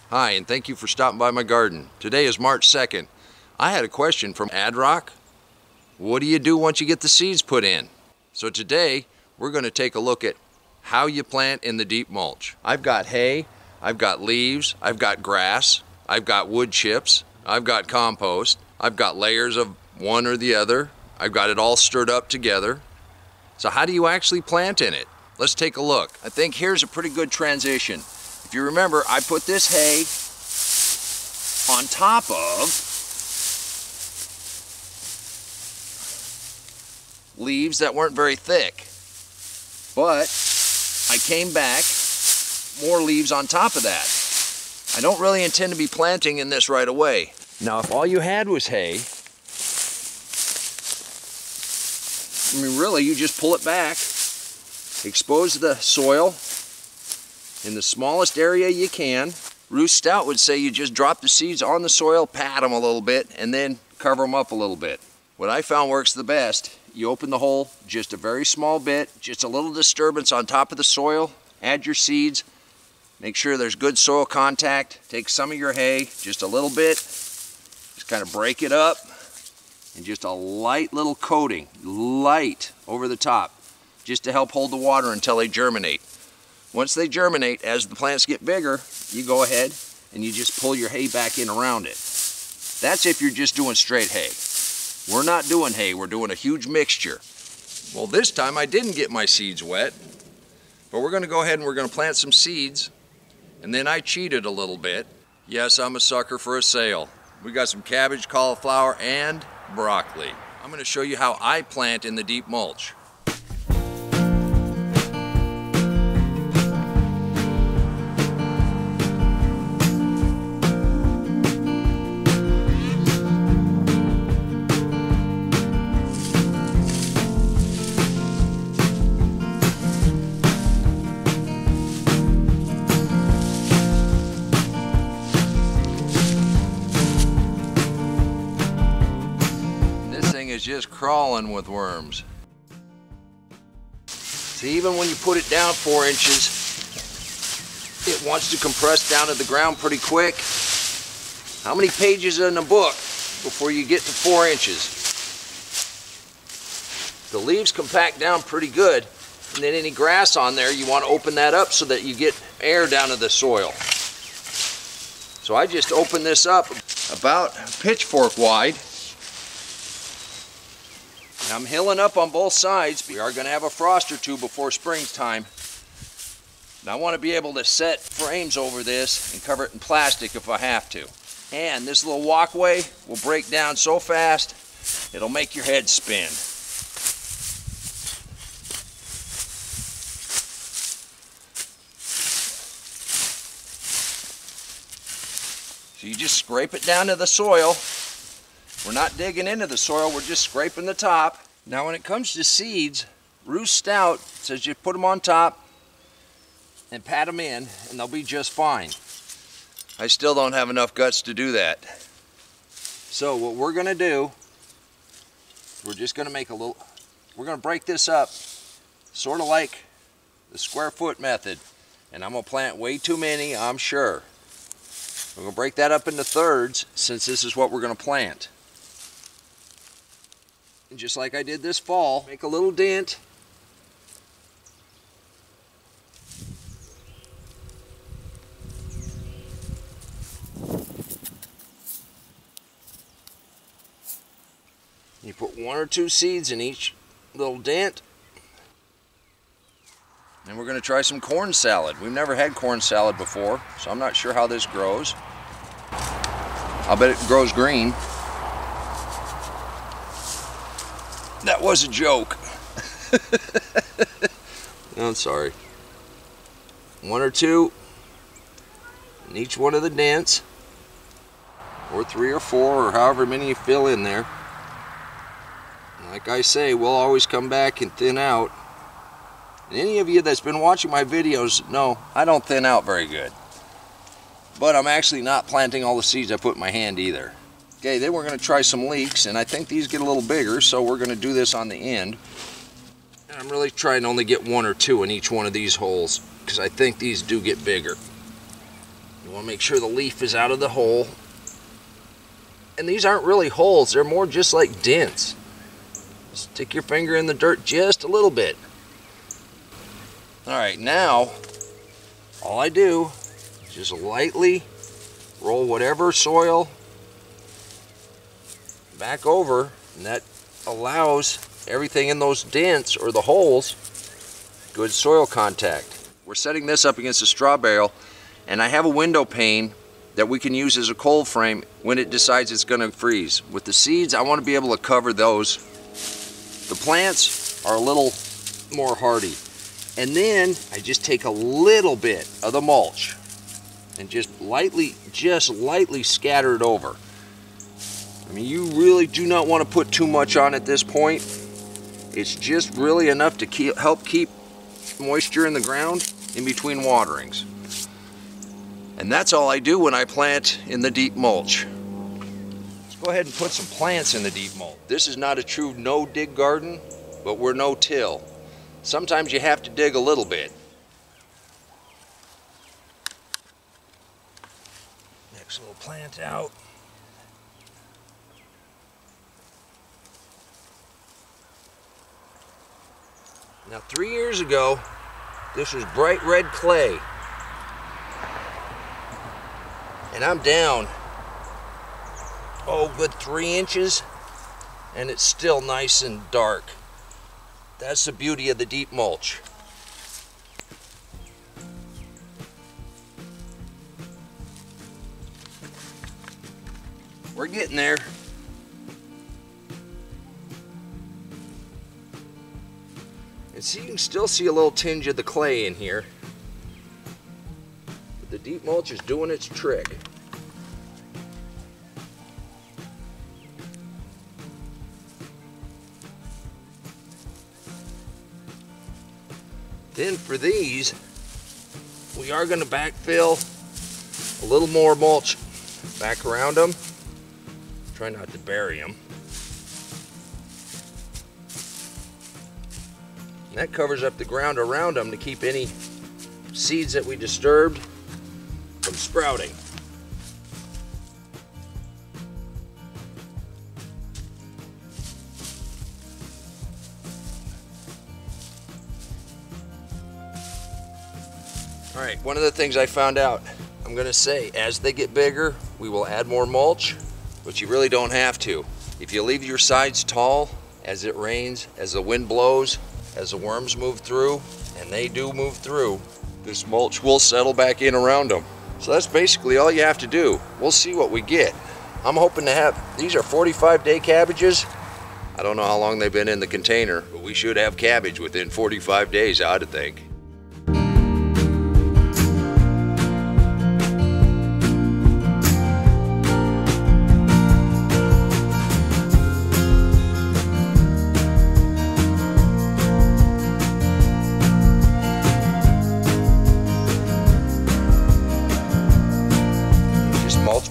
Hi, and thank you for stopping by my garden. Today is March 2nd. I had a question from Adrock. What do you do once you get the seeds put in? So today, we're going to take a look at how you plant in the deep mulch. I've got hay, I've got leaves, I've got grass, I've got wood chips, I've got compost, I've got layers of one or the other. I've got it all stirred up together. So how do you actually plant in it? Let's take a look. I think here's a pretty good transition. If you remember, I put this hay on top of leaves that weren't very thick. But I came back, more leaves on top of that. I don't really intend to be planting in this right away. Now, if all you had was hay, I mean, really, you just pull it back, expose the soil in the smallest area you can. Ruth Stout would say you just drop the seeds on the soil, pat them a little bit, and then cover them up a little bit. What I found works the best, you open the hole just a very small bit, just a little disturbance on top of the soil, add your seeds, make sure there's good soil contact, take some of your hay, just a little bit, just kind of break it up, and just a light little coating, light over the top, just to help hold the water until they germinate. Once they germinate, as the plants get bigger, you go ahead and you just pull your hay back in around it. That's if you're just doing straight hay. We're not doing hay, we're doing a huge mixture. Well, this time I didn't get my seeds wet, but we're gonna go ahead and we're gonna plant some seeds, and then I cheated a little bit. Yes, I'm a sucker for a sale. We got some cabbage, cauliflower, and broccoli. I'm gonna show you how I plant in the deep mulch. Is just crawling with worms. See, even when you put it down 4 inches, it wants to compress down to the ground pretty quick. How many pages in a book before you get to 4 inches? The leaves compact down pretty good, and then any grass on there, you want to open that up so that you get air down to the soil. So I just opened this up about pitchfork wide. I'm hilling up on both sides. We are going to have a frost or two before springtime. And I want to be able to set frames over this and cover it in plastic if I have to. And this little walkway will break down so fast, it'll make your head spin. So you just scrape it down to the soil. We're not digging into the soil, we're just scraping the top. Now when it comes to seeds, Ruth Stout says you put them on top and pat them in and they'll be just fine. I still don't have enough guts to do that. So what we're gonna do, we're just gonna make a little, we're gonna break this up sort of like the square foot method. And I'm gonna plant way too many, I'm sure. We're gonna break that up into thirds since this is what we're gonna plant. And just like I did this fall, make a little dent. You put 1 or 2 seeds in each little dent. And we're going to try some corn salad. We've never had corn salad before, so I'm not sure how this grows. I'll bet it grows green. That was a joke. I'm sorry. 1 or 2 in each one of the dents, or 3 or 4, or however many you fill in there. And like I say, we'll always come back and thin out. And any of you that's been watching my videos know I don't thin out very good. But I'm actually not planting all the seeds I put in my hand either. Okay, then we're going to try some leeks, and I think these get a little bigger, so we're going to do this on the end. And I'm really trying to only get 1 or 2 in each one of these holes, because I think these do get bigger. You want to make sure the leaf is out of the hole. And these aren't really holes, they're more just like dents. Stick your finger in the dirt just a little bit. Alright, now all I do is just lightly roll whatever soil back over, and that allows everything in those dents or the holes good soil contact. We're setting this up against a straw bale, and I have a window pane that we can use as a cold frame when it decides it's going to freeze. With the seeds, I want to be able to cover those. The plants are a little more hardy. And then I just take a little bit of the mulch and just lightly scatter it over. I mean, you really do not want to put too much on at this point. It's just really enough to help keep moisture in the ground in between waterings. And that's all I do when I plant in the deep mulch. Let's go ahead and put some plants in the deep mulch. This is not a true no-dig garden, but we're no-till. Sometimes you have to dig a little bit. Next little plant out. Now 3 years ago, this was bright red clay. And I'm down, oh, good 3 inches, and it's still nice and dark. That's the beauty of the deep mulch. We're getting there. And see, you can still see a little tinge of the clay in here. But the deep mulch is doing its trick. Then for these, we are going to backfill a little more mulch back around them. Try not to bury them. And that covers up the ground around them to keep any seeds that we disturbed from sprouting. All right, one of the things I found out, I'm gonna say, as they get bigger, we will add more mulch, but you really don't have to. If you leave your sides tall, as it rains, as the wind blows, as the worms move through, and they do move through, this mulch will settle back in around them. So that's basically all you have to do. We'll see what we get. I'm hoping to have, these are 45-day cabbages. I don't know how long they've been in the container, but we should have cabbage within 45 days, I ought to think.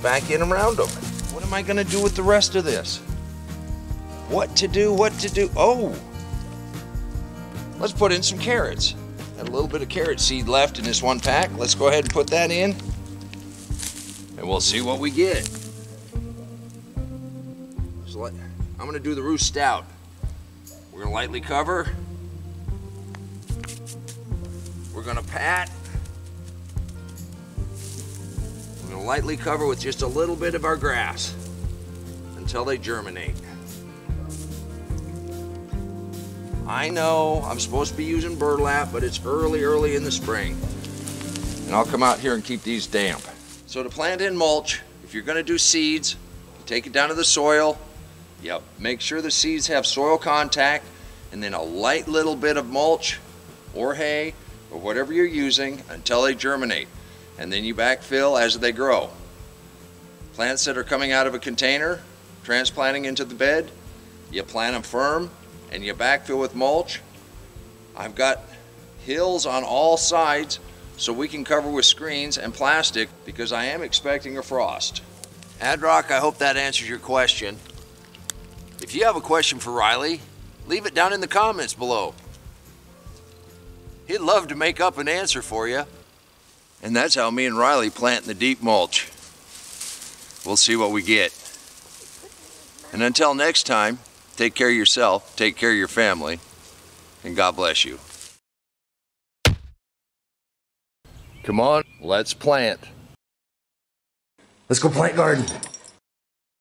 Back in around them. What am I going to do with the rest of this? What to do? Oh, let's put in some carrots. Got a little bit of carrot seed left in this one pack. Let's go ahead and put that in, and we'll see what we get. So I'm going to do the root stout. We're going to lightly cover. We're going to pat. Lightly cover with just a little bit of our grass until they germinate. I know I'm supposed to be using burlap, but it's early in the spring. And I'll come out here and keep these damp. So to plant in mulch, if you're going to do seeds, you take it down to the soil. Yep, make sure the seeds have soil contact, and then a light little bit of mulch or hay or whatever you're using until they germinate. And then you backfill as they grow. Plants that are coming out of a container, transplanting into the bed, you plant them firm and you backfill with mulch. I've got hills on all sides so we can cover with screens and plastic because I am expecting a frost. Adrock, I hope that answers your question. If you have a question for Riley, leave it down in the comments below. He'd love to make up an answer for you. And that's how me and Riley plant in the deep mulch. We'll see what we get. And until next time, take care of yourself, take care of your family, and God bless you. Come on, let's plant. Let's go plant garden.